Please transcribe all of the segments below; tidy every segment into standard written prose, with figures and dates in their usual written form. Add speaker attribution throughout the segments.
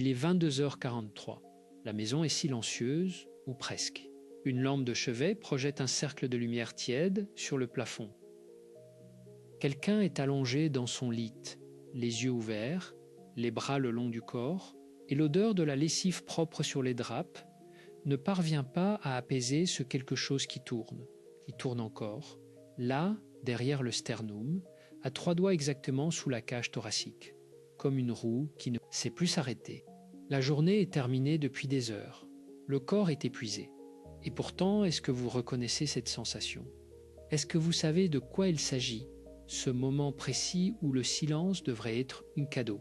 Speaker 1: Il est 22h43. La maison est silencieuse, ou presque. Une lampe de chevet projette un cercle de lumière tiède sur le plafond. Quelqu'un est allongé dans son lit, les yeux ouverts, les bras le long du corps, et l'odeur de la lessive propre sur les draps ne parvient pas à apaiser ce quelque chose qui tourne encore, là, derrière le sternum, à 3 doigts exactement sous la cage thoracique, comme une roue qui ne sait plus s'arrêter. La journée est terminée depuis des heures. Le corps est épuisé. Et pourtant, est-ce que vous reconnaissez cette sensation? Est-ce que vous savez de quoi il s'agit, ce moment précis où le silence devrait être un cadeau,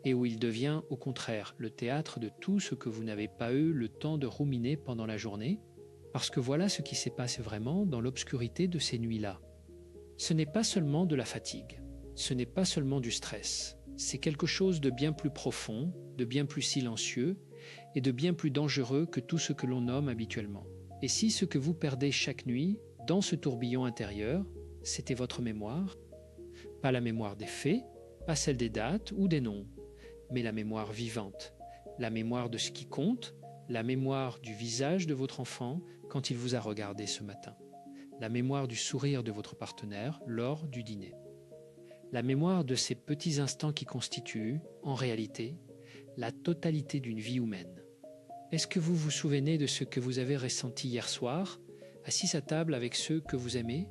Speaker 1: et où il devient, au contraire, le théâtre de tout ce que vous n'avez pas eu le temps de ruminer pendant la journée? Parce que voilà ce qui s'est passé vraiment dans l'obscurité de ces nuits-là. Ce n'est pas seulement de la fatigue, ce n'est pas seulement du stress, c'est quelque chose de bien plus profond, de bien plus silencieux et de bien plus dangereux que tout ce que l'on nomme habituellement. Et si ce que vous perdez chaque nuit, dans ce tourbillon intérieur, c'était votre mémoire, pas la mémoire des faits, pas celle des dates ou des noms, mais la mémoire vivante, la mémoire de ce qui compte, la mémoire du visage de votre enfant quand il vous a regardé ce matin, la mémoire du sourire de votre partenaire lors du dîner, la mémoire de ces petits instants qui constituent, en réalité, la totalité d'une vie humaine. Est-ce que vous vous souvenez de ce que vous avez ressenti hier soir, assis à table avec ceux que vous aimez?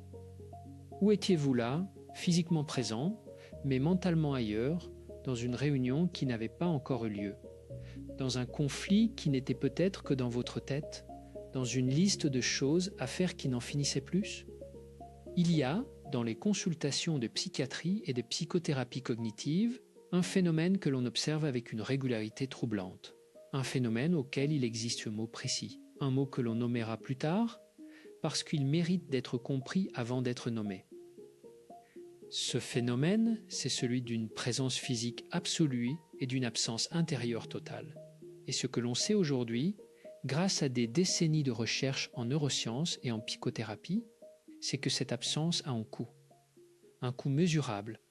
Speaker 1: Où étiez-vous là, physiquement présent, mais mentalement ailleurs, dans une réunion qui n'avait pas encore eu lieu, dans un conflit qui n'était peut-être que dans votre tête, dans une liste de choses à faire qui n'en finissait plus? Il y a, dans les consultations de psychiatrie et de psychothérapie cognitive, un phénomène que l'on observe avec une régularité troublante, un phénomène auquel il existe un mot précis, un mot que l'on nommera plus tard, parce qu'il mérite d'être compris avant d'être nommé. Ce phénomène, c'est celui d'une présence physique absolue et d'une absence intérieure totale. Et ce que l'on sait aujourd'hui, grâce à des décennies de recherche en neurosciences et en psychothérapie, c'est que cette absence a un coût mesurable,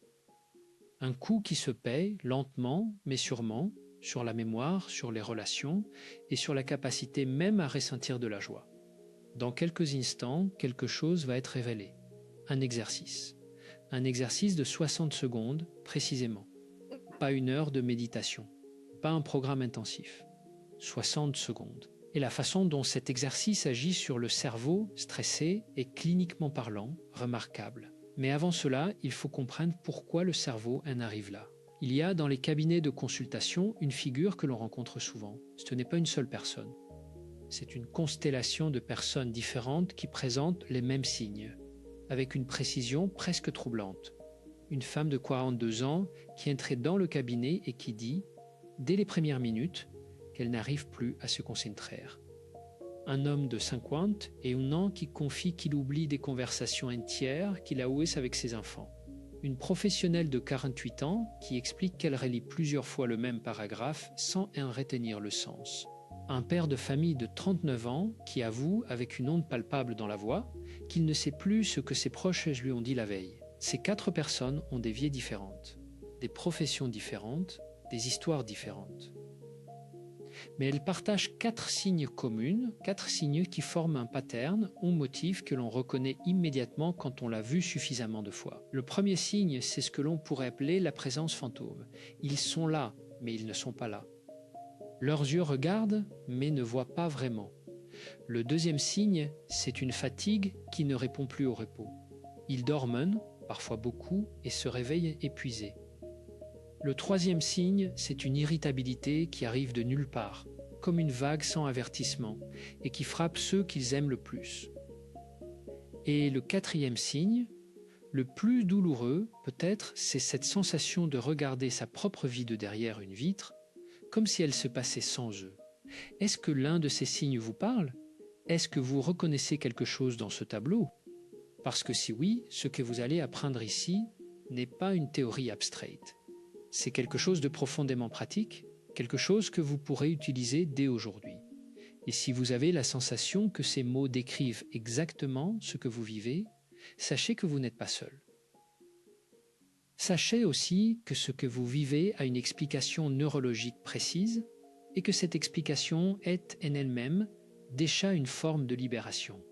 Speaker 1: un coût qui se paye lentement mais sûrement sur la mémoire, sur les relations et sur la capacité même à ressentir de la joie. Dans quelques instants, quelque chose va être révélé, un exercice de 60 secondes précisément, pas une heure de méditation, pas un programme intensif, 60 secondes. Et la façon dont cet exercice agit sur le cerveau stressé est cliniquement parlant remarquable. Mais avant cela, il faut comprendre pourquoi le cerveau en arrive là. Il y a dans les cabinets de consultation une figure que l'on rencontre souvent. Ce n'est pas une seule personne. C'est une constellation de personnes différentes qui présentent les mêmes signes, avec une précision presque troublante. Une femme de 42 ans qui entrait dans le cabinet et qui dit, dès les premières minutes, qu'elle n'arrive plus à se concentrer. Un homme de 50 et un an qui confie qu'il oublie des conversations entières qu'il a eues avec ses enfants. Une professionnelle de 48 ans qui explique qu'elle relit plusieurs fois le même paragraphe sans en retenir le sens. Un père de famille de 39 ans qui avoue, avec une honte palpable dans la voix, qu'il ne sait plus ce que ses proches lui ont dit la veille. Ces 4 personnes ont des vies différentes, des professions différentes, des histoires différentes. Mais elles partagent 4 signes communs, 4 signes qui forment un pattern ou motif que l'on reconnaît immédiatement quand on l'a vu suffisamment de fois. Le premier signe, c'est ce que l'on pourrait appeler la présence fantôme. Ils sont là, mais ils ne sont pas là. Leurs yeux regardent, mais ne voient pas vraiment. Le deuxième signe, c'est une fatigue qui ne répond plus au repos. Ils dorment, parfois beaucoup, et se réveillent épuisés. Le troisième signe, c'est une irritabilité qui arrive de nulle part, comme une vague sans avertissement, et qui frappe ceux qu'ils aiment le plus. Et le quatrième signe, le plus douloureux, peut-être, c'est cette sensation de regarder sa propre vie de derrière une vitre, comme si elle se passait sans eux. Est-ce que l'un de ces signes vous parle? Est-ce que vous reconnaissez quelque chose dans ce tableau? Parce que si oui, ce que vous allez apprendre ici n'est pas une théorie abstraite. C'est quelque chose de profondément pratique, quelque chose que vous pourrez utiliser dès aujourd'hui. Et si vous avez la sensation que ces mots décrivent exactement ce que vous vivez, sachez que vous n'êtes pas seul. Sachez aussi que ce que vous vivez a une explication neurologique précise et que cette explication est en elle-même déjà une forme de libération.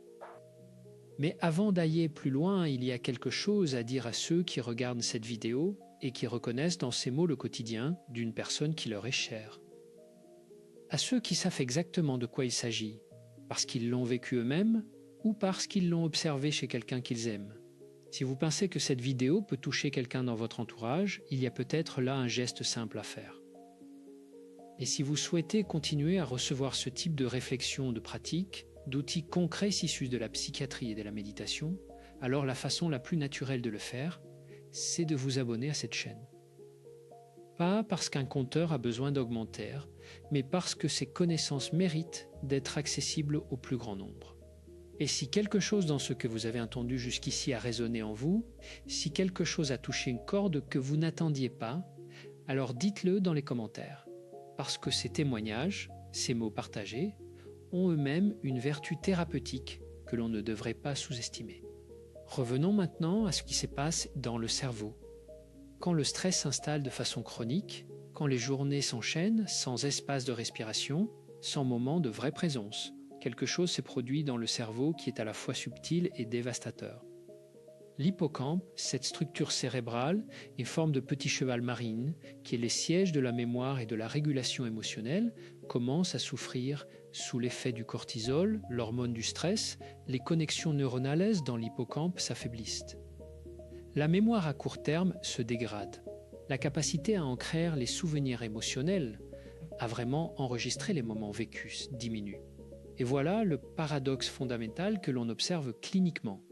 Speaker 1: Mais avant d'aller plus loin, il y a quelque chose à dire à ceux qui regardent cette vidéo et qui reconnaissent dans ces mots le quotidien d'une personne qui leur est chère. À ceux qui savent exactement de quoi il s'agit, parce qu'ils l'ont vécu eux-mêmes ou parce qu'ils l'ont observé chez quelqu'un qu'ils aiment. Si vous pensez que cette vidéo peut toucher quelqu'un dans votre entourage, il y a peut-être là un geste simple à faire. Et si vous souhaitez continuer à recevoir ce type de réflexion, de pratique, d'outils concrets issus de la psychiatrie et de la méditation, alors la façon la plus naturelle de le faire, c'est de vous abonner à cette chaîne. Pas parce qu'un compteur a besoin d'augmenter, mais parce que ces connaissances méritent d'être accessibles au plus grand nombre. Et si quelque chose dans ce que vous avez entendu jusqu'ici a résonné en vous, si quelque chose a touché une corde que vous n'attendiez pas, alors dites-le dans les commentaires. Parce que ces témoignages, ces mots partagés, ont eux-mêmes une vertu thérapeutique que l'on ne devrait pas sous-estimer. Revenons maintenant à ce qui se passe dans le cerveau. Quand le stress s'installe de façon chronique, quand les journées s'enchaînent sans espace de respiration, sans moment de vraie présence, quelque chose s'est produit dans le cerveau qui est à la fois subtil et dévastateur. L'hippocampe, cette structure cérébrale, est forme de petit cheval marine, qui est le siège de la mémoire et de la régulation émotionnelle, commence à souffrir sous l'effet du cortisol, l'hormone du stress, les connexions neuronales dans l'hippocampe s'affaiblissent. La mémoire à court terme se dégrade. La capacité à ancrer les souvenirs émotionnels, à vraiment enregistrer les moments vécus, diminue. Et voilà le paradoxe fondamental que l'on observe cliniquement.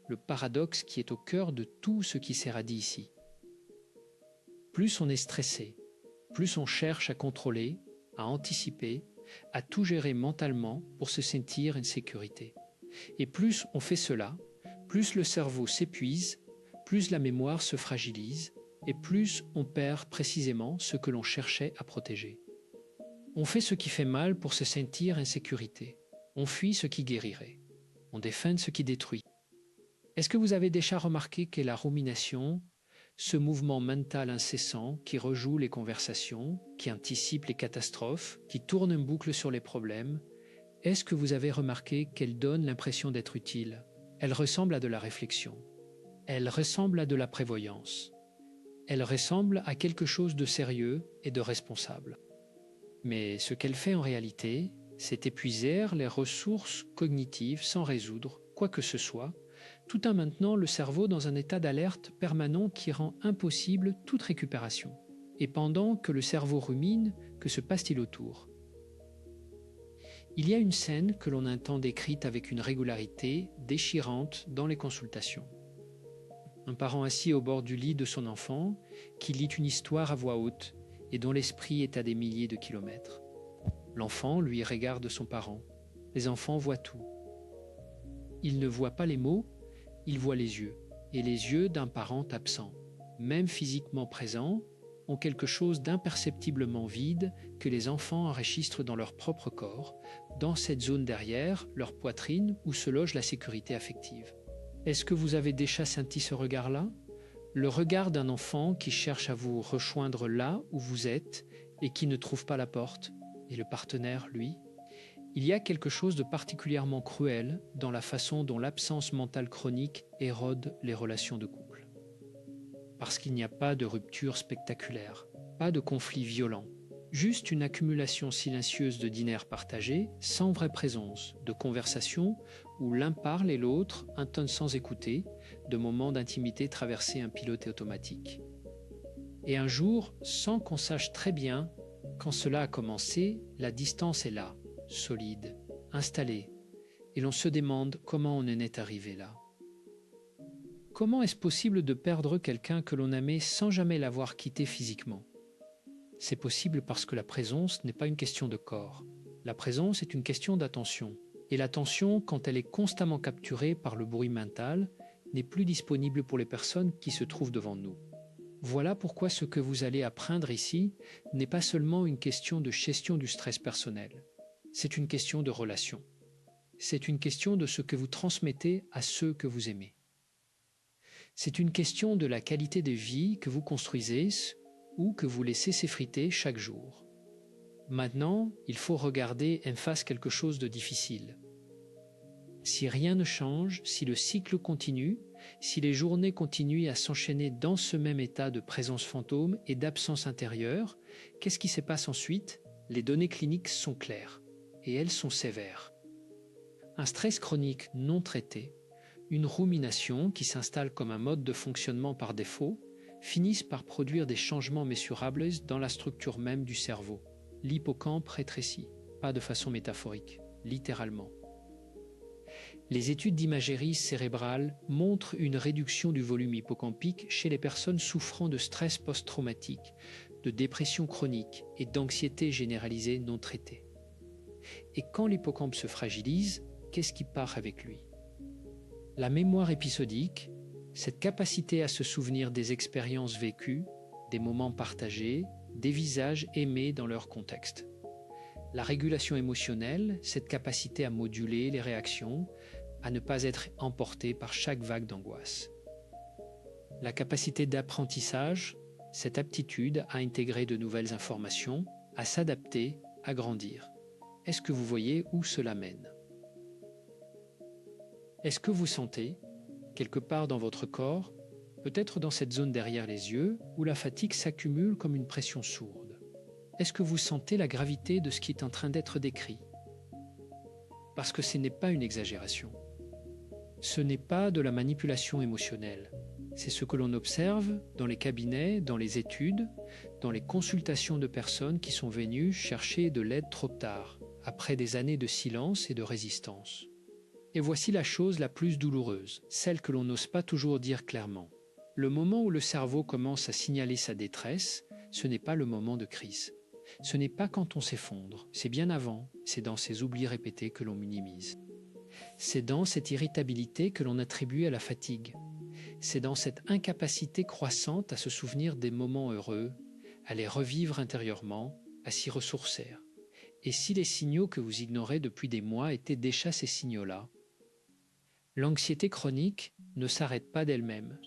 Speaker 1: Le paradoxe qui est au cœur de tout ce qui sera dit ici. Plus on est stressé, plus on cherche à contrôler, à anticiper, à tout gérer mentalement pour se sentir en sécurité. Et plus on fait cela, plus le cerveau s'épuise, plus la mémoire se fragilise et plus on perd précisément ce que l'on cherchait à protéger. On fait ce qui fait mal pour se sentir en sécurité. On fuit ce qui guérirait. On défend ce qui détruit. Est-ce que vous avez déjà remarqué que la rumination, ce mouvement mental incessant qui rejoue les conversations, qui anticipe les catastrophes, qui tourne en boucle sur les problèmes, est-ce que vous avez remarqué qu'elle donne l'impression d'être utile? Elle ressemble à de la réflexion. Elle ressemble à de la prévoyance. Elle ressemble à quelque chose de sérieux et de responsable. Mais ce qu'elle fait en réalité, c'est épuiser les ressources cognitives sans résoudre quoi que ce soit, tout en maintenant le cerveau dans un état d'alerte permanent qui rend impossible toute récupération. Et pendant que le cerveau rumine, que se passe-t-il autour? Il y a une scène que l'on entend décrite avec une régularité déchirante dans les consultations. Un parent assis au bord du lit de son enfant, qui lit une histoire à voix haute et dont l'esprit est à des milliers de kilomètres. L'enfant, lui, regarde son parent. Les enfants voient tout. Ils ne voient pas les mots, ils voient les yeux, et les yeux d'un parent absent, même physiquement présent, ont quelque chose d'imperceptiblement vide que les enfants enregistrent dans leur propre corps, dans cette zone derrière, leur poitrine, où se loge la sécurité affective. Est-ce que vous avez déjà senti ce regard-là? Le regard d'un enfant qui cherche à vous rejoindre là où vous êtes et qui ne trouve pas la porte, et le partenaire, lui? Il y a quelque chose de particulièrement cruel dans la façon dont l'absence mentale chronique érode les relations de couple. Parce qu'il n'y a pas de rupture spectaculaire, pas de conflit violent, juste une accumulation silencieuse de dîners partagés, sans vraie présence, de conversations où l'un parle et l'autre intonne sans écouter, de moments d'intimité traversés un pilote automatique. Et un jour, sans qu'on sache très bien quand cela a commencé, la distance est là, solide, installée, et l'on se demande comment on en est arrivé là. Comment est-ce possible de perdre quelqu'un que l'on aimait sans jamais l'avoir quitté physiquement? C'est possible parce que la présence n'est pas une question de corps. La présence est une question d'attention. Et l'attention, quand elle est constamment capturée par le bruit mental, n'est plus disponible pour les personnes qui se trouvent devant nous. Voilà pourquoi ce que vous allez apprendre ici n'est pas seulement une question de gestion du stress personnel. C'est une question de relation. C'est une question de ce que vous transmettez à ceux que vous aimez. C'est une question de la qualité de vie que vous construisez ou que vous laissez s'effriter chaque jour. Maintenant, il faut regarder en face quelque chose de difficile. Si rien ne change, si le cycle continue, si les journées continuent à s'enchaîner dans ce même état de présence fantôme et d'absence intérieure, qu'est-ce qui se passe ensuite? Les données cliniques sont claires et elles sont sévères. Un stress chronique non traité, une rumination qui s'installe comme un mode de fonctionnement par défaut, finissent par produire des changements mensurables dans la structure même du cerveau. L'hippocampe rétrécit, pas de façon métaphorique, littéralement. Les études d'imagerie cérébrale montrent une réduction du volume hippocampique chez les personnes souffrant de stress post-traumatique, de dépression chronique et d'anxiété généralisée non traitée. Et quand l'hippocampe se fragilise, qu'est-ce qui part avec lui? La mémoire épisodique, cette capacité à se souvenir des expériences vécues, des moments partagés, des visages aimés dans leur contexte. La régulation émotionnelle, cette capacité à moduler les réactions, à ne pas être emporté par chaque vague d'angoisse. La capacité d'apprentissage, cette aptitude à intégrer de nouvelles informations, à s'adapter, à grandir. Est-ce que vous voyez où cela mène? Est-ce que vous sentez, quelque part dans votre corps, peut-être dans cette zone derrière les yeux, où la fatigue s'accumule comme une pression sourde? Est-ce que vous sentez la gravité de ce qui est en train d'être décrit? Parce que ce n'est pas une exagération. Ce n'est pas de la manipulation émotionnelle. C'est ce que l'on observe dans les cabinets, dans les études, dans les consultations de personnes qui sont venues chercher de l'aide trop tard, après des années de silence et de résistance. Et voici la chose la plus douloureuse, celle que l'on n'ose pas toujours dire clairement. Le moment où le cerveau commence à signaler sa détresse, ce n'est pas le moment de crise. Ce n'est pas quand on s'effondre, c'est bien avant, c'est dans ces oublis répétés que l'on minimise. C'est dans cette irritabilité que l'on attribue à la fatigue. C'est dans cette incapacité croissante à se souvenir des moments heureux, à les revivre intérieurement, à s'y ressourcer. Et si les signaux que vous ignorez depuis des mois étaient déjà ces signaux-là? L'anxiété chronique ne s'arrête pas d'elle-même.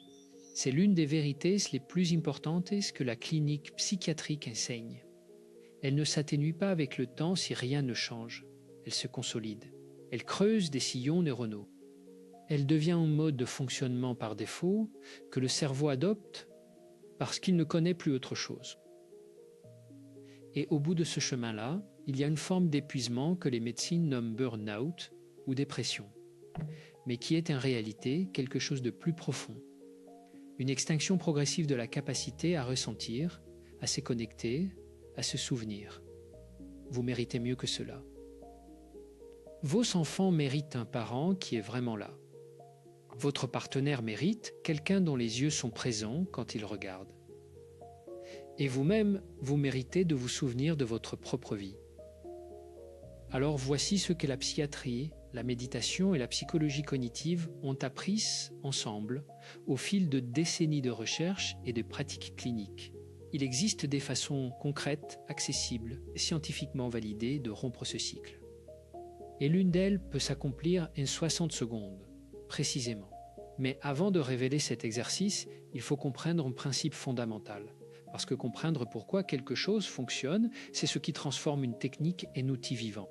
Speaker 1: C'est l'une des vérités les plus importantes que la clinique psychiatrique enseigne. Elle ne s'atténue pas avec le temps si rien ne change. Elle se consolide. Elle creuse des sillons neuronaux. Elle devient un mode de fonctionnement par défaut que le cerveau adopte parce qu'il ne connaît plus autre chose. Et au bout de ce chemin-là, il y a une forme d'épuisement que les médecines nomment burn-out ou dépression, mais qui est en réalité quelque chose de plus profond. Une extinction progressive de la capacité à ressentir, à se connecter, à se souvenir. Vous méritez mieux que cela. Vos enfants méritent un parent qui est vraiment là. Votre partenaire mérite quelqu'un dont les yeux sont présents quand il regarde. Et vous-même, vous méritez de vous souvenir de votre propre vie. Alors voici ce que la psychiatrie, la méditation et la psychologie cognitive ont appris ensemble au fil de décennies de recherche et de pratiques cliniques. Il existe des façons concrètes, accessibles et scientifiquement validées de rompre ce cycle. Et l'une d'elles peut s'accomplir en 60 secondes, précisément. Mais avant de révéler cet exercice, il faut comprendre un principe fondamental. Parce que comprendre pourquoi quelque chose fonctionne, c'est ce qui transforme une technique en outil vivant.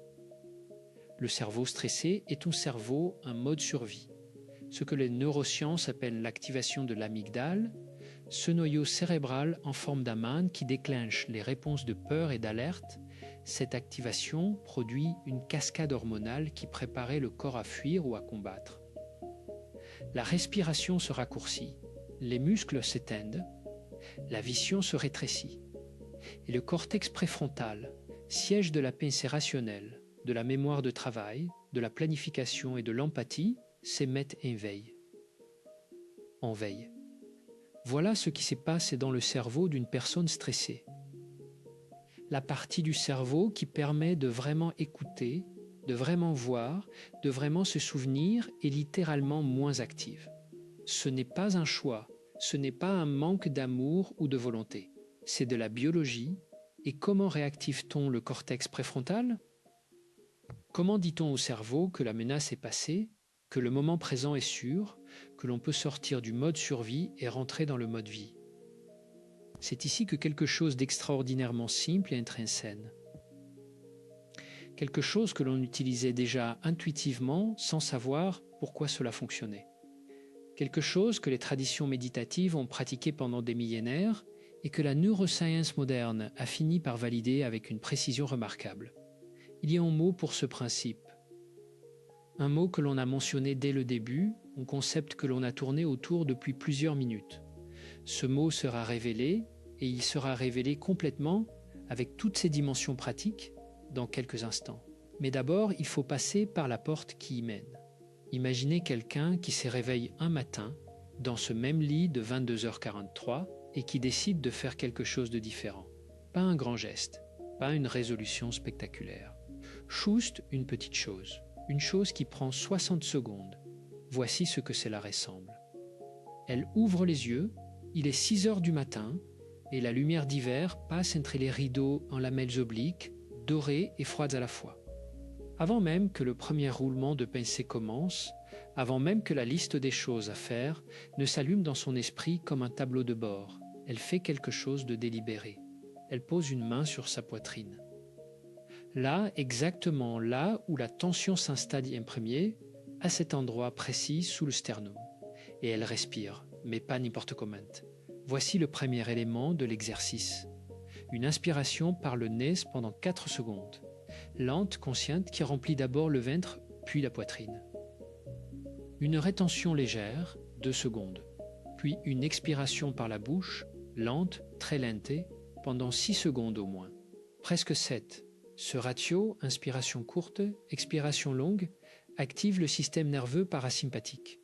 Speaker 1: Le cerveau stressé est un cerveau en mode survie. Ce que les neurosciences appellent l'activation de l'amygdale, ce noyau cérébral en forme d'amande qui déclenche les réponses de peur et d'alerte, cette activation produit une cascade hormonale qui préparait le corps à fuir ou à combattre. La respiration se raccourcit, les muscles s'étendent, la vision se rétrécit et le cortex préfrontal, siège de la pensée rationnelle, de la mémoire de travail, de la planification et de l'empathie, se met en veille. En veille. Voilà ce qui se passe dans le cerveau d'une personne stressée. La partie du cerveau qui permet de vraiment écouter, de vraiment voir, de vraiment se souvenir est littéralement moins active. Ce n'est pas un choix, ce n'est pas un manque d'amour ou de volonté. C'est de la biologie. Et comment réactive-t-on le cortex préfrontal? Comment dit-on au cerveau que la menace est passée, que le moment présent est sûr, que l'on peut sortir du mode survie et rentrer dans le mode vie. C'est ici que quelque chose d'extraordinairement simple entre en scène. Quelque chose que l'on utilisait déjà intuitivement sans savoir pourquoi cela fonctionnait. Quelque chose que les traditions méditatives ont pratiqué pendant des millénaires et que la neuroscience moderne a fini par valider avec une précision remarquable. Il y a un mot pour ce principe. Un mot que l'on a mentionné dès le début, un concept que l'on a tourné autour depuis plusieurs minutes. Ce mot sera révélé, et il sera révélé complètement, avec toutes ses dimensions pratiques, dans quelques instants. Mais d'abord, il faut passer par la porte qui y mène. Imaginez quelqu'un qui se réveille un matin, dans ce même lit de 22h43, et qui décide de faire quelque chose de différent. Pas un grand geste, pas une résolution spectaculaire. Juste une petite chose. Une chose qui prend 60 secondes. Voici ce que cela ressemble. Elle ouvre les yeux, il est 6 heures du matin, et la lumière d'hiver passe entre les rideaux en lamelles obliques, dorées et froides à la fois. Avant même que le premier roulement de pensée commence, avant même que la liste des choses à faire ne s'allume dans son esprit comme un tableau de bord, elle fait quelque chose de délibéré. Elle pose une main sur sa poitrine. Là, exactement là où la tension s'installe en premier, à cet endroit précis sous le sternum. Et elle respire, mais pas n'importe comment. Voici le premier élément de l'exercice. Une inspiration par le nez pendant 4 secondes. Lente, consciente, qui remplit d'abord le ventre, puis la poitrine. Une rétention légère, 2 secondes. Puis une expiration par la bouche, lente, très lente, pendant 6 secondes au moins. Presque 7. Ce ratio, inspiration courte, expiration longue, active le système nerveux parasympathique.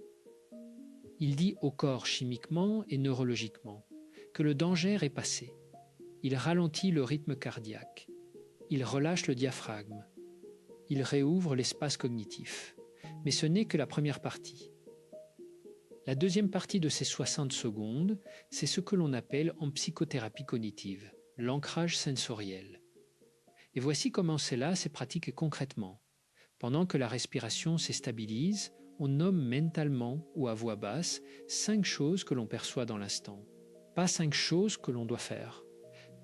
Speaker 1: Il dit au corps chimiquement et neurologiquement que le danger est passé. Il ralentit le rythme cardiaque. Il relâche le diaphragme. Il réouvre l'espace cognitif. Mais ce n'est que la première partie. La deuxième partie de ces 60 secondes, c'est ce que l'on appelle en psychothérapie cognitive, l'ancrage sensoriel. Et voici comment cela se pratique concrètement. Pendant que la respiration se stabilise, on nomme mentalement ou à voix basse 5 choses que l'on perçoit dans l'instant. Pas 5 choses que l'on doit faire.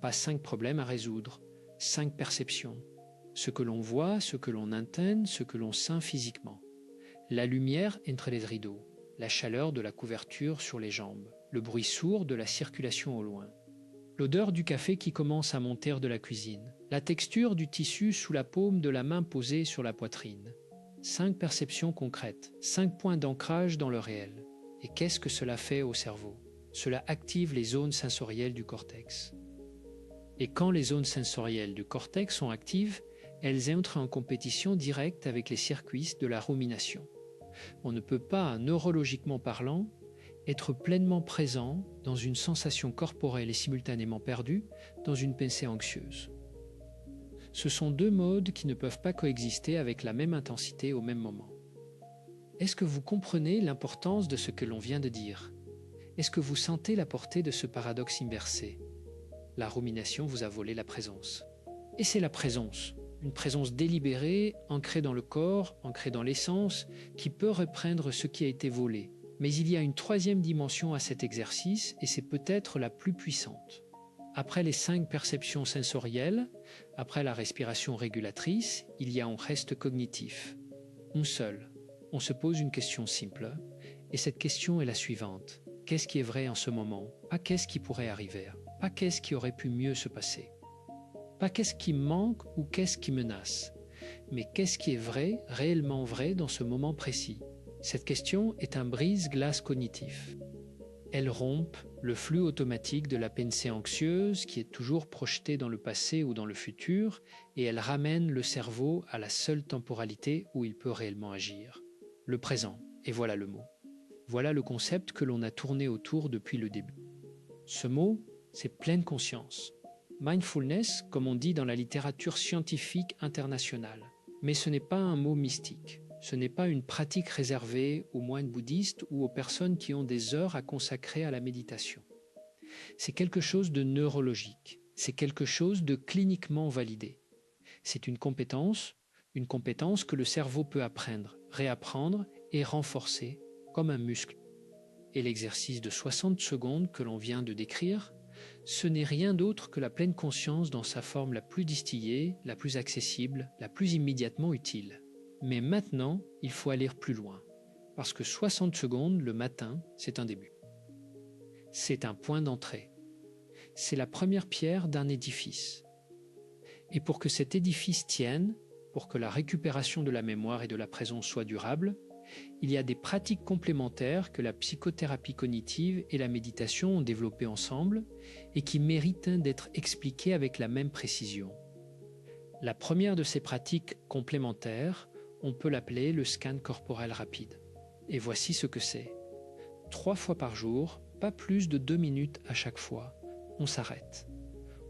Speaker 1: Pas 5 problèmes à résoudre. 5 perceptions. Ce que l'on voit, ce que l'on entend, ce que l'on sent physiquement. La lumière entre les rideaux. La chaleur de la couverture sur les jambes. Le bruit sourd de la circulation au loin. L'odeur du café qui commence à monter de la cuisine. La texture du tissu sous la paume de la main posée sur la poitrine. 5 perceptions concrètes, 5 points d'ancrage dans le réel. Et qu'est-ce que cela fait au cerveau? Cela active les zones sensorielles du cortex. Et quand les zones sensorielles du cortex sont actives, elles entrent en compétition directe avec les circuits de la rumination. On ne peut pas, neurologiquement parlant, être pleinement présent dans une sensation corporelle et simultanément perdue dans une pensée anxieuse. Ce sont 2 modes qui ne peuvent pas coexister avec la même intensité au même moment. Est-ce que vous comprenez l'importance de ce que l'on vient de dire? Est-ce que vous sentez la portée de ce paradoxe inversé? La rumination vous a volé la présence. Et c'est la présence, une présence délibérée, ancrée dans le corps, ancrée dans l'essence, qui peut reprendre ce qui a été volé. Mais il y a une 3e dimension à cet exercice et c'est peut-être la plus puissante. Après les 5 perceptions sensorielles, après la respiration régulatrice, il y a un reste cognitif. Un seul. On se pose une question simple et cette question est la suivante. Qu'est-ce qui est vrai en ce moment? Pas qu'est-ce qui pourrait arriver? Pas qu'est-ce qui aurait pu mieux se passer? Pas qu'est-ce qui manque ou qu'est-ce qui menace? Mais qu'est-ce qui est vrai, réellement vrai dans ce moment précis? Cette question est un brise-glace cognitif. Elle rompt le flux automatique de la pensée anxieuse qui est toujours projetée dans le passé ou dans le futur et elle ramène le cerveau à la seule temporalité où il peut réellement agir. Le présent, et voilà le mot. Voilà le concept que l'on a tourné autour depuis le début. Ce mot, c'est pleine conscience. Mindfulness, comme on dit dans la littérature scientifique internationale. Mais ce n'est pas un mot mystique. Ce n'est pas une pratique réservée aux moines bouddhistes ou aux personnes qui ont des heures à consacrer à la méditation. C'est quelque chose de neurologique. C'est quelque chose de cliniquement validé. C'est une compétence que le cerveau peut apprendre, réapprendre et renforcer comme un muscle. Et l'exercice de 60 secondes que l'on vient de décrire, ce n'est rien d'autre que la pleine conscience dans sa forme la plus distillée, la plus accessible, la plus immédiatement utile. Mais maintenant, il faut aller plus loin, parce que 60 secondes le matin, c'est un début. C'est un point d'entrée. C'est la première pierre d'un édifice. Et pour que cet édifice tienne, pour que la récupération de la mémoire et de la présence soit durable, il y a des pratiques complémentaires que la psychothérapie cognitive et la méditation ont développées ensemble et qui méritent d'être expliquées avec la même précision. La première de ces pratiques complémentaires, on peut l'appeler le scan corporel rapide. Et voici ce que c'est. 3 fois par jour, pas plus de 2 minutes à chaque fois, on s'arrête.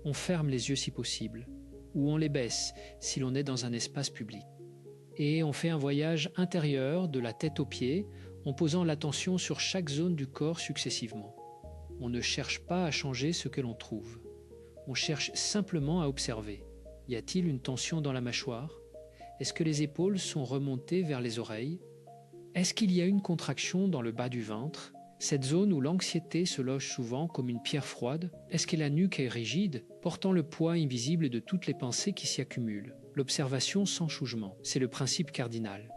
Speaker 1: On ferme les yeux si possible, ou on les baisse si l'on est dans un espace public. Et on fait un voyage intérieur de la tête aux pieds en posant l'attention sur chaque zone du corps successivement. On ne cherche pas à changer ce que l'on trouve. On cherche simplement à observer. Y a-t-il une tension dans la mâchoire? Est-ce que les épaules sont remontées vers les oreilles? Est-ce qu'il y a une contraction dans le bas du ventre? Cette zone où l'anxiété se loge souvent comme une pierre froide? Est-ce que la nuque est rigide, portant le poids invisible de toutes les pensées qui s'y accumulent? L'observation sans jugement, c'est le principe cardinal.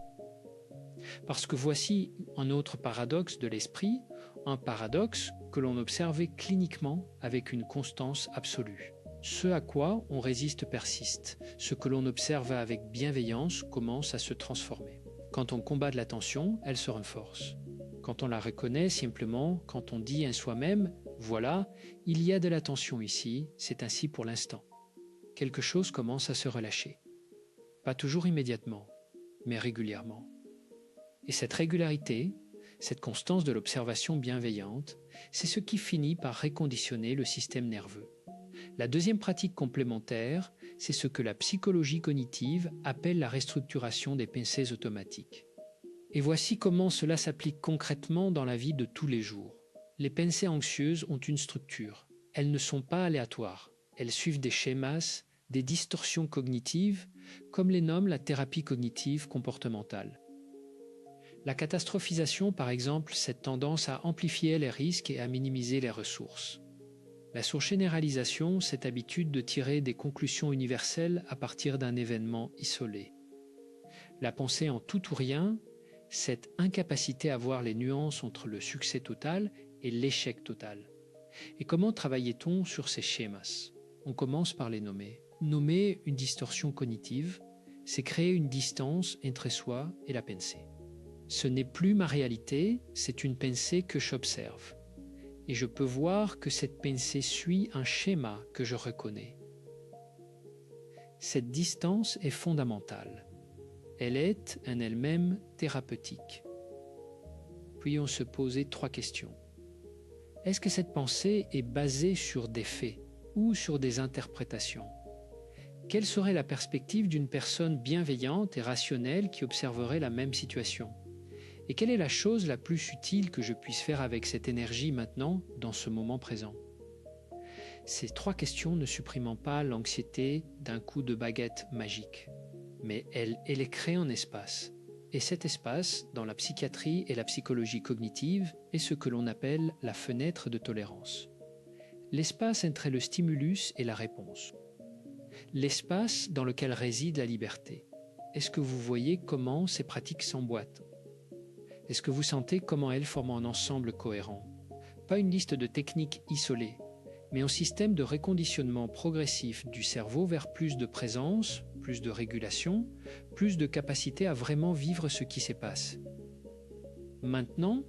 Speaker 1: Parce que voici un autre paradoxe de l'esprit, un paradoxe que l'on observait cliniquement avec une constance absolue. Ce à quoi on résiste persiste, ce que l'on observe avec bienveillance commence à se transformer. Quand on combat de la tension, elle se renforce. Quand on la reconnaît simplement, quand on dit à soi-même « Voilà, il y a de la tension ici, c'est ainsi pour l'instant », quelque chose commence à se relâcher. Pas toujours immédiatement, mais régulièrement. Et cette régularité, cette constance de l'observation bienveillante, c'est ce qui finit par reconditionner le système nerveux. La deuxième pratique complémentaire, c'est ce que la psychologie cognitive appelle la restructuration des pensées automatiques. Et voici comment cela s'applique concrètement dans la vie de tous les jours. Les pensées anxieuses ont une structure. Elles ne sont pas aléatoires. Elles suivent des schémas, des distorsions cognitives, comme les nomme la thérapie cognitive comportementale. La catastrophisation, par exemple, cette tendance à amplifier les risques et à minimiser les ressources. La surgénéralisation, cette habitude de tirer des conclusions universelles à partir d'un événement isolé. La pensée en tout ou rien, cette incapacité à voir les nuances entre le succès total et l'échec total. Et comment travaillait-on sur ces schémas? On commence par les nommer. Nommer une distorsion cognitive, c'est créer une distance entre soi et la pensée. Ce n'est plus ma réalité, c'est une pensée que j'observe. Et je peux voir que cette pensée suit un schéma que je reconnais. Cette distance est fondamentale. Elle est en elle-même thérapeutique. Puis on se posait 3 questions. Est-ce que cette pensée est basée sur des faits ou sur des interprétations? Quelle serait la perspective d'une personne bienveillante et rationnelle qui observerait la même situation? Et quelle est la chose la plus utile que je puisse faire avec cette énergie maintenant, dans ce moment présent? Ces 3 questions ne suppriment pas l'anxiété d'un coup de baguette magique, mais elles les créent en espace. Et cet espace, dans la psychiatrie et la psychologie cognitive, est ce que l'on appelle la fenêtre de tolérance. L'espace entre le stimulus et la réponse. L'espace dans lequel réside la liberté. Est-ce que vous voyez comment ces pratiques s'emboîtent? Est-ce que vous sentez comment elles forment un ensemble cohérent? Pas une liste de techniques isolées, mais un système de reconditionnement progressif du cerveau vers plus de présence, plus de régulation, plus de capacité à vraiment vivre ce qui se passe. Maintenant,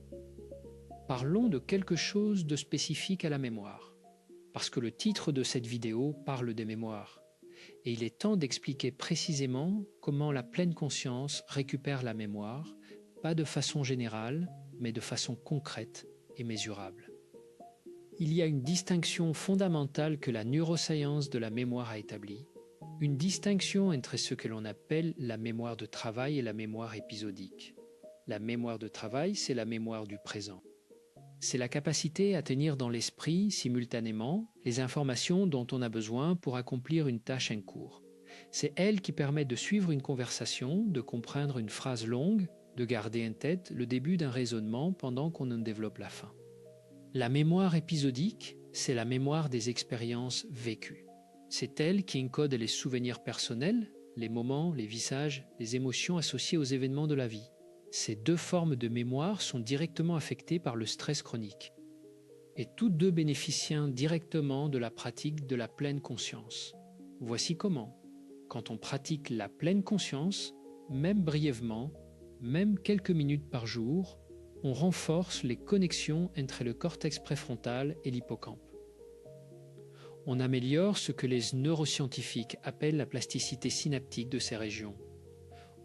Speaker 1: parlons de quelque chose de spécifique à la mémoire, parce que le titre de cette vidéo parle des mémoires, et il est temps d'expliquer précisément comment la pleine conscience récupère la mémoire, pas de façon générale, mais de façon concrète et mesurable. Il y a une distinction fondamentale que la neuroscience de la mémoire a établie, une distinction entre ce que l'on appelle la mémoire de travail et la mémoire épisodique. La mémoire de travail, c'est la mémoire du présent. C'est la capacité à tenir dans l'esprit, simultanément, les informations dont on a besoin pour accomplir une tâche en cours. C'est elle qui permet de suivre une conversation, de comprendre une phrase longue, de garder en tête le début d'un raisonnement pendant qu'on en développe la fin. La mémoire épisodique, c'est la mémoire des expériences vécues. C'est elle qui encode les souvenirs personnels, les moments, les visages, les émotions associées aux événements de la vie. Ces deux formes de mémoire sont directement affectées par le stress chronique. Et toutes deux bénéficient directement de la pratique de la pleine conscience. Voici comment. Quand on pratique la pleine conscience, même brièvement, même quelques minutes par jour, on renforce les connexions entre le cortex préfrontal et l'hippocampe. On améliore ce que les neuroscientifiques appellent la plasticité synaptique de ces régions.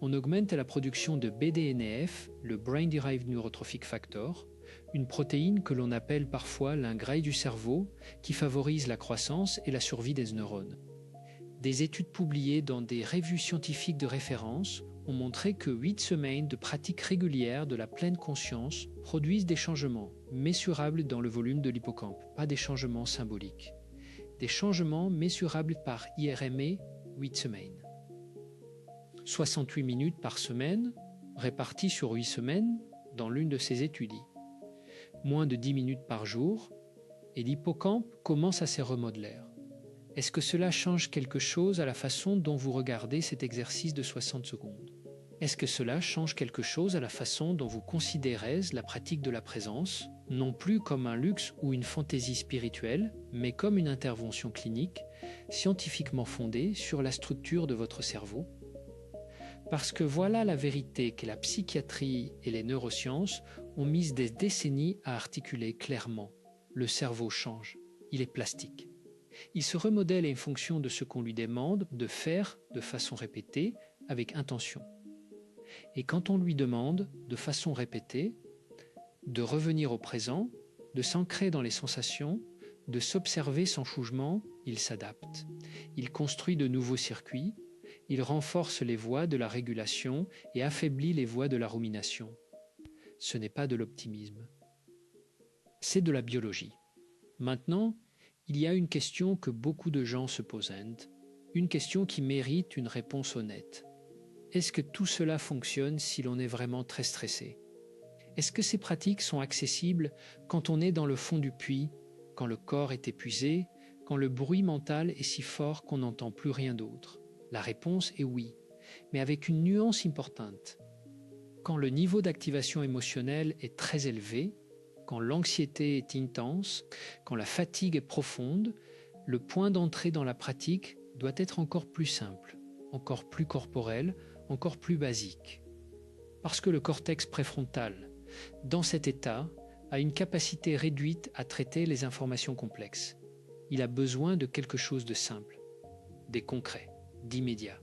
Speaker 1: On augmente la production de BDNF, le Brain Derived Neurotrophic Factor, une protéine que l'on appelle parfois l'ingrat du cerveau qui favorise la croissance et la survie des neurones. Des études publiées dans des revues scientifiques de référence ont montré que 8 semaines de pratique régulière de la pleine conscience produisent des changements mesurables dans le volume de l'hippocampe, pas des changements symboliques. Des changements mesurables par IRME 8 semaines. 68 minutes par semaine, réparties sur 8 semaines dans l'une de ces études. Moins de 10 minutes par jour, et l'hippocampe commence à se remodeler. Est-ce que cela change quelque chose à la façon dont vous regardez cet exercice de 60 secondes? Est-ce que cela change quelque chose à la façon dont vous considérez la pratique de la présence, non plus comme un luxe ou une fantaisie spirituelle, mais comme une intervention clinique, scientifiquement fondée sur la structure de votre cerveau? Parce que voilà la vérité que la psychiatrie et les neurosciences ont mis des décennies à articuler clairement. Le cerveau change, il est plastique. Il se remodèle en fonction de ce qu'on lui demande de faire de façon répétée, avec intention. Et quand on lui demande, de façon répétée, de revenir au présent, de s'ancrer dans les sensations, de s'observer sans jugement, il s'adapte. Il construit de nouveaux circuits, il renforce les voies de la régulation et affaiblit les voies de la rumination. Ce n'est pas de l'optimisme. C'est de la biologie. Maintenant, il y a une question que beaucoup de gens se posent, une question qui mérite une réponse honnête. Est-ce que tout cela fonctionne si l'on est vraiment très stressé? Est-ce que ces pratiques sont accessibles quand on est dans le fond du puits, quand le corps est épuisé, quand le bruit mental est si fort qu'on n'entend plus rien d'autre? La réponse est oui, mais avec une nuance importante. Quand le niveau d'activation émotionnelle est très élevé, quand l'anxiété est intense, quand la fatigue est profonde, le point d'entrée dans la pratique doit être encore plus simple, encore plus corporel, encore plus basique. Parce que le cortex préfrontal, dans cet état, a une capacité réduite à traiter les informations complexes. Il a besoin de quelque chose de simple, des concrets, d'immédiat.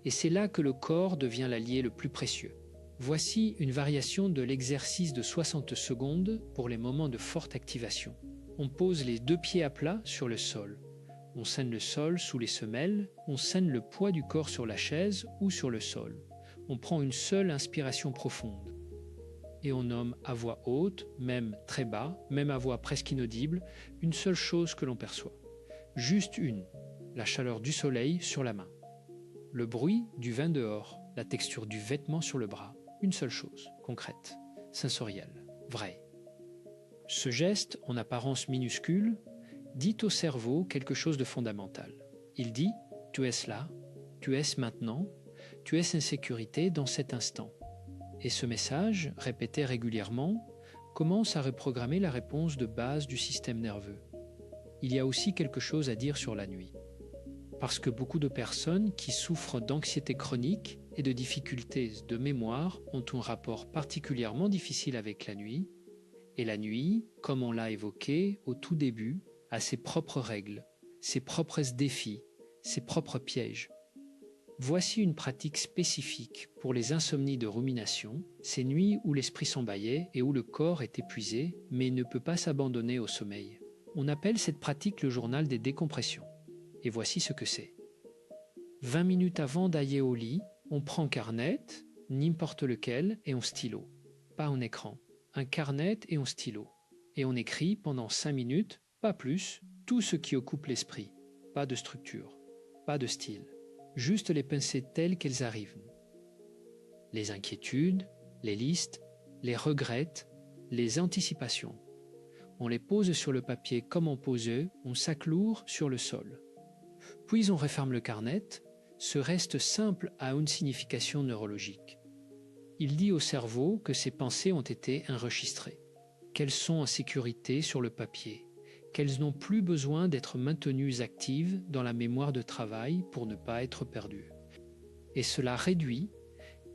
Speaker 1: Et c'est là que le corps devient l'allié le plus précieux. Voici une variation de l'exercice de 60 secondes pour les moments de forte activation. On pose les 2 pieds à plat sur le sol. On scène le sol sous les semelles, on scène le poids du corps sur la chaise ou sur le sol. On prend une seule inspiration profonde. Et on nomme à voix haute, même très bas, même à voix presque inaudible, une seule chose que l'on perçoit. Juste une, la chaleur du soleil sur la main. Le bruit du vin dehors, la texture du vêtement sur le bras. Une seule chose, concrète, sensorielle, vraie. Ce geste, en apparence minuscule, dit au cerveau quelque chose de fondamental. Il dit « tu es là, tu es maintenant, tu es en sécurité dans cet instant ». Et ce message, répété régulièrement, commence à reprogrammer la réponse de base du système nerveux. Il y a aussi quelque chose à dire sur la nuit. Parce que beaucoup de personnes qui souffrent d'anxiété chronique et de difficultés de mémoire ont un rapport particulièrement difficile avec la nuit. Et la nuit, comme on l'a évoqué au tout début, a ses propres règles, ses propres défis, ses propres pièges. Voici une pratique spécifique pour les insomnies de rumination, ces nuits où l'esprit s'embaillait et où le corps est épuisé, mais ne peut pas s'abandonner au sommeil. On appelle cette pratique le journal des décompressions. Et voici ce que c'est. 20 minutes avant d'aller au lit, on prend un carnet, n'importe lequel, et un stylo. Pas un écran, un carnet et un stylo. Et on écrit pendant 5 minutes, pas plus, tout ce qui occupe l'esprit. Pas de structure, pas de style. Juste les pensées telles qu'elles arrivent. Les inquiétudes, les listes, les regrets, les anticipations. On les pose sur le papier comme on posait, on s'accloure sur le sol. Puis on referme le carnet. Ce reste simple a une signification neurologique. Il dit au cerveau que ses pensées ont été enregistrées, qu'elles sont en sécurité sur le papier, qu'elles n'ont plus besoin d'être maintenues actives dans la mémoire de travail pour ne pas être perdues. Et cela réduit,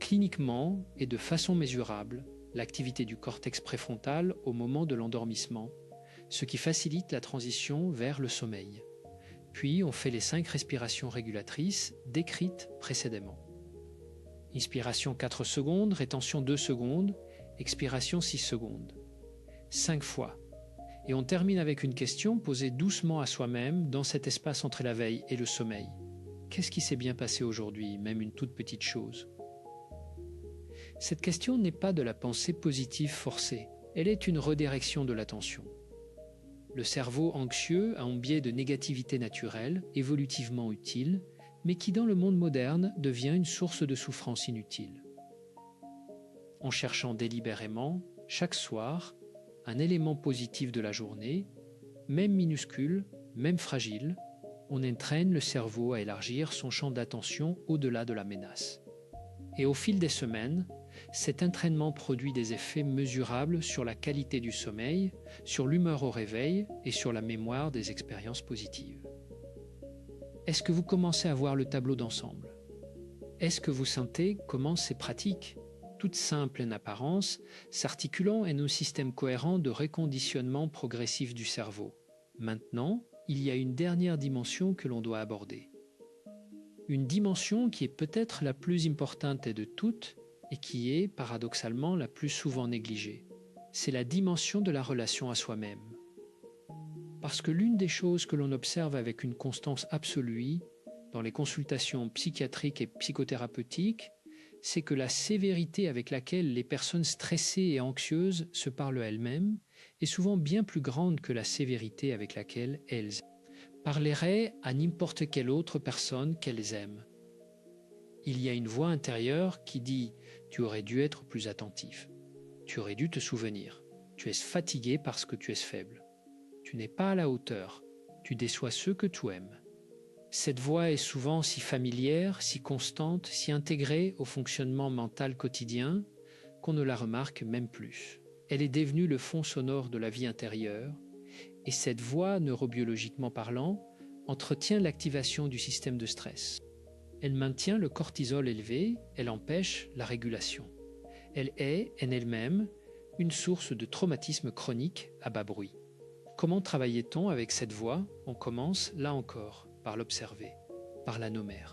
Speaker 1: cliniquement et de façon mesurable, l'activité du cortex préfrontal au moment de l'endormissement, ce qui facilite la transition vers le sommeil. Puis on fait les 5 respirations régulatrices décrites précédemment. Inspiration 4 secondes, rétention 2 secondes, expiration 6 secondes. 5 fois. Et on termine avec une question posée doucement à soi-même dans cet espace entre la veille et le sommeil. Qu'est-ce qui s'est bien passé aujourd'hui, même une toute petite chose? Cette question n'est pas de la pensée positive forcée, elle est une redirection de l'attention. Le cerveau anxieux a un biais de négativité naturelle, évolutivement utile, mais qui dans le monde moderne devient une source de souffrance inutile. En cherchant délibérément, chaque soir, un élément positif de la journée, même minuscule, même fragile, on entraîne le cerveau à élargir son champ d'attention au-delà de la menace. Et au fil des semaines, cet entraînement produit des effets mesurables sur la qualité du sommeil, sur l'humeur au réveil et sur la mémoire des expériences positives. Est-ce que vous commencez à voir le tableau d'ensemble? Est-ce que vous sentez comment ces pratiques, toutes simples en apparence, s'articulant en un système cohérent de reconditionnement progressif du cerveau? Maintenant, il y a une dernière dimension que l'on doit aborder. Une dimension qui est peut-être la plus importante de toutes et qui est, paradoxalement, la plus souvent négligée. C'est la dimension de la relation à soi-même. Parce que l'une des choses que l'on observe avec une constance absolue dans les consultations psychiatriques et psychothérapeutiques, c'est que la sévérité avec laquelle les personnes stressées et anxieuses se parlent elles-mêmes est souvent bien plus grande que la sévérité avec laquelle elles parleraient à n'importe quelle autre personne qu'elles aiment. Il y a une voix intérieure qui dit « Tu aurais dû être plus attentif. Tu aurais dû te souvenir. Tu es fatigué parce que tu es faible. Tu n'es pas à la hauteur. Tu déçois ceux que tu aimes. » Cette voix est souvent si familière, si constante, si intégrée au fonctionnement mental quotidien qu'on ne la remarque même plus. Elle est devenue le fond sonore de la vie intérieure et cette voix, neurobiologiquement parlant, entretient l'activation du système de stress. Elle maintient le cortisol élevé, elle empêche la régulation. Elle est, en elle-même, une source de traumatisme chronique à bas bruit. Comment travaillait-on avec cette voix? On commence, là encore, par l'observer, par la nommer,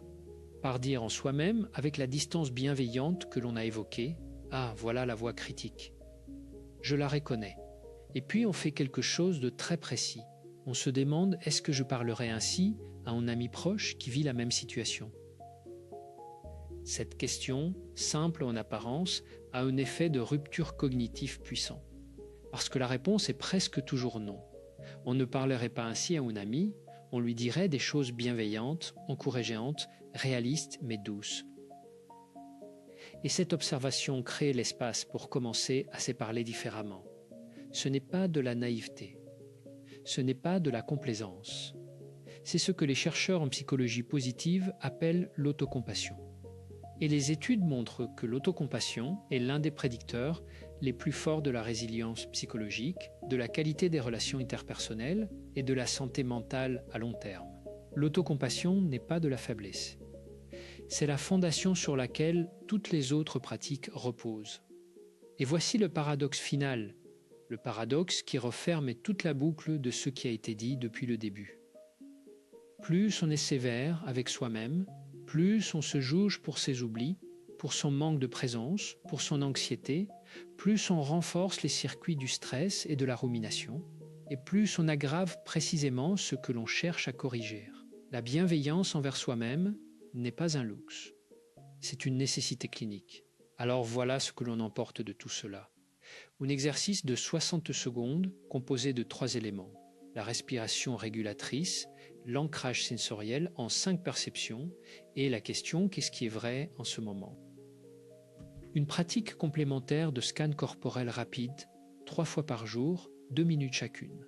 Speaker 1: par dire en soi-même, avec la distance bienveillante que l'on a évoquée, « Ah, voilà la voix critique. Je la reconnais. » Et puis on fait quelque chose de très précis. On se demande, est-ce que je parlerai ainsi à un ami proche qui vit la même situation? Cette question, simple en apparence, a un effet de rupture cognitive puissant. Parce que la réponse est presque toujours non. On ne parlerait pas ainsi à un ami, on lui dirait des choses bienveillantes, encourageantes, réalistes mais douces. Et cette observation crée l'espace pour commencer à se parler différemment. Ce n'est pas de la naïveté. Ce n'est pas de la complaisance. C'est ce que les chercheurs en psychologie positive appellent l'autocompassion. Et les études montrent que l'autocompassion est l'un des prédicteurs les plus forts de la résilience psychologique, de la qualité des relations interpersonnelles et de la santé mentale à long terme. L'autocompassion n'est pas de la faiblesse. C'est la fondation sur laquelle toutes les autres pratiques reposent. Et voici le paradoxe final, le paradoxe qui referme toute la boucle de ce qui a été dit depuis le début. Plus on est sévère avec soi-même, plus on se juge pour ses oublis, pour son manque de présence, pour son anxiété, plus on renforce les circuits du stress et de la rumination, et plus on aggrave précisément ce que l'on cherche à corriger. La bienveillance envers soi-même n'est pas un luxe, c'est une nécessité clinique. Alors voilà ce que l'on emporte de tout cela. Un exercice de 60 secondes composé de 3 éléments. La respiration régulatrice, l'ancrage sensoriel en 5 perceptions et la question « Qu'est-ce qui est vrai en ce moment ?» Une pratique complémentaire de scan corporel rapide, 3 fois par jour, 2 minutes chacune.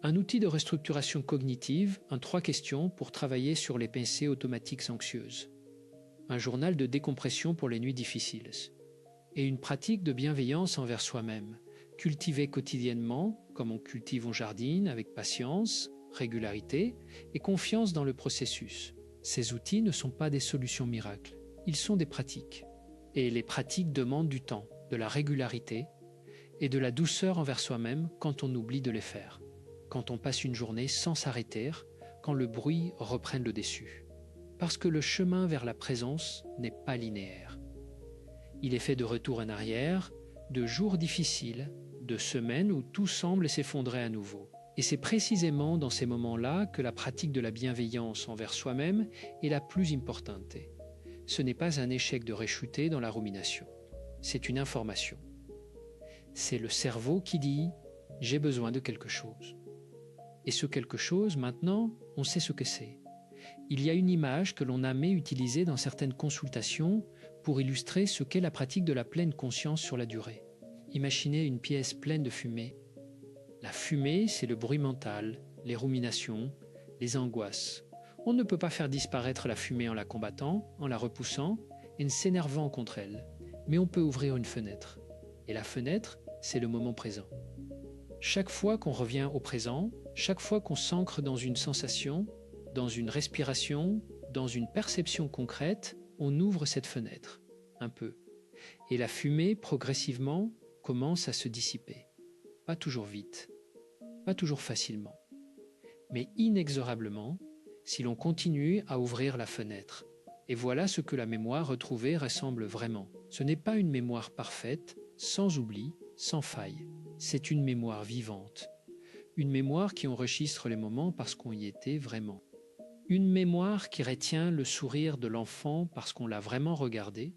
Speaker 1: Un outil de restructuration cognitive en 3 questions pour travailler sur les pensées automatiques anxieuses. Un journal de décompression pour les nuits difficiles. Et une pratique de bienveillance envers soi-même, cultivée quotidiennement, comme on cultive on jardine, avec patience, régularité et confiance dans le processus. Ces outils ne sont pas des solutions miracles, ils sont des pratiques. Et les pratiques demandent du temps, de la régularité et de la douceur envers soi-même quand on oublie de les faire, quand on passe une journée sans s'arrêter, quand le bruit reprenne le dessus. Parce que le chemin vers la présence n'est pas linéaire. Il est fait de retours en arrière, de jours difficiles, de semaines où tout semble s'effondrer à nouveau. Et c'est précisément dans ces moments-là que la pratique de la bienveillance envers soi-même est la plus importante. Ce n'est pas un échec de réchuter dans la rumination, c'est une information. C'est le cerveau qui dit « j'ai besoin de quelque chose ». Et ce quelque chose, maintenant, on sait ce que c'est. Il y a une image que l'on a aimé utiliser dans certaines consultations pour illustrer ce qu'est la pratique de la pleine conscience sur la durée. Imaginez une pièce pleine de fumée. La fumée, c'est le bruit mental, les ruminations, les angoisses. On ne peut pas faire disparaître la fumée en la combattant, en la repoussant et en s'énervant contre elle. Mais on peut ouvrir une fenêtre. Et la fenêtre, c'est le moment présent. Chaque fois qu'on revient au présent, chaque fois qu'on s'ancre dans une sensation, dans une respiration, dans une perception concrète, on ouvre cette fenêtre, un peu. Et la fumée, progressivement, commence à se dissiper. Pas toujours vite, pas toujours facilement, mais inexorablement, si l'on continue à ouvrir la fenêtre. Et voilà ce que la mémoire retrouvée ressemble vraiment. Ce n'est pas une mémoire parfaite, sans oubli, sans faille. C'est une mémoire vivante. Une mémoire qui enregistre les moments parce qu'on y était vraiment. Une mémoire qui retient le sourire de l'enfant parce qu'on l'a vraiment regardé.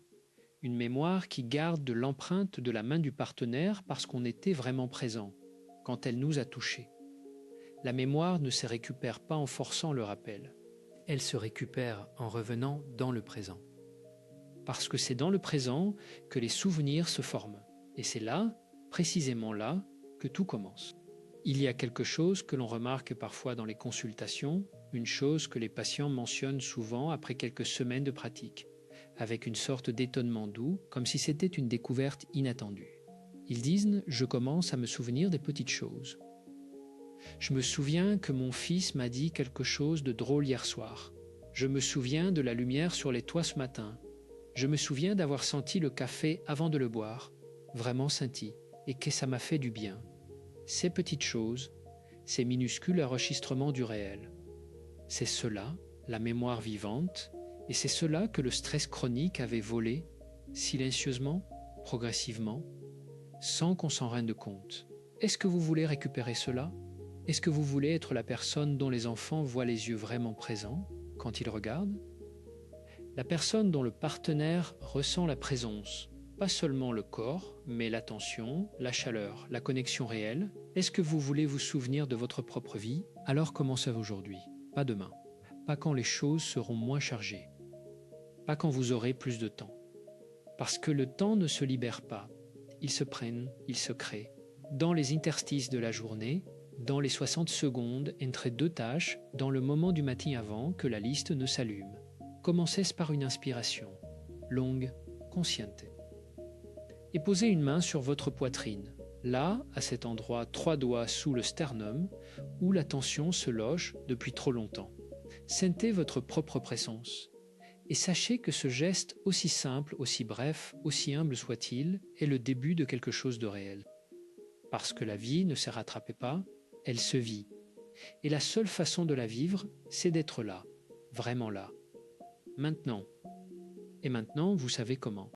Speaker 1: Une mémoire qui garde de l'empreinte de la main du partenaire parce qu'on était vraiment présent, quand elle nous a touchés. La mémoire ne se récupère pas en forçant le rappel. Elle se récupère en revenant dans le présent. Parce que c'est dans le présent que les souvenirs se forment. Et c'est là, précisément là, que tout commence. Il y a quelque chose que l'on remarque parfois dans les consultations, une chose que les patients mentionnent souvent après quelques semaines de pratique, avec une sorte d'étonnement doux, comme si c'était une découverte inattendue. Ils disent « je commence à me souvenir des petites choses ». Je me souviens que mon fils m'a dit quelque chose de drôle hier soir. Je me souviens de la lumière sur les toits ce matin. Je me souviens d'avoir senti le café avant de le boire, vraiment senti, et que ça m'a fait du bien. Ces petites choses, ces minuscules enregistrements du réel. C'est cela, la mémoire vivante, et c'est cela que le stress chronique avait volé, silencieusement, progressivement, sans qu'on s'en rende compte. Est-ce que vous voulez récupérer cela ? Est-ce que vous voulez être la personne dont les enfants voient les yeux vraiment présents quand ils regardent ? La personne dont le partenaire ressent la présence, pas seulement le corps, mais l'attention, la chaleur, la connexion réelle. Est-ce que vous voulez vous souvenir de votre propre vie ? Alors commencez aujourd'hui, pas demain, pas quand les choses seront moins chargées, pas quand vous aurez plus de temps. Parce que le temps ne se libère pas, il se prenne, il se crée. Dans les interstices de la journée, dans les 60 secondes entre 2 tâches, dans le moment du matin avant que la liste ne s'allume. Commencez par une inspiration, longue, consciente. Et posez une main sur votre poitrine, là, à cet endroit, 3 doigts sous le sternum, où la tension se loge depuis trop longtemps. Sentez votre propre présence. Et sachez que ce geste, aussi simple, aussi bref, aussi humble soit-il, est le début de quelque chose de réel. Parce que la vie ne se rattrape pas, elle se vit. Et la seule façon de la vivre, c'est d'être là, vraiment là. Maintenant. Et maintenant, vous savez comment.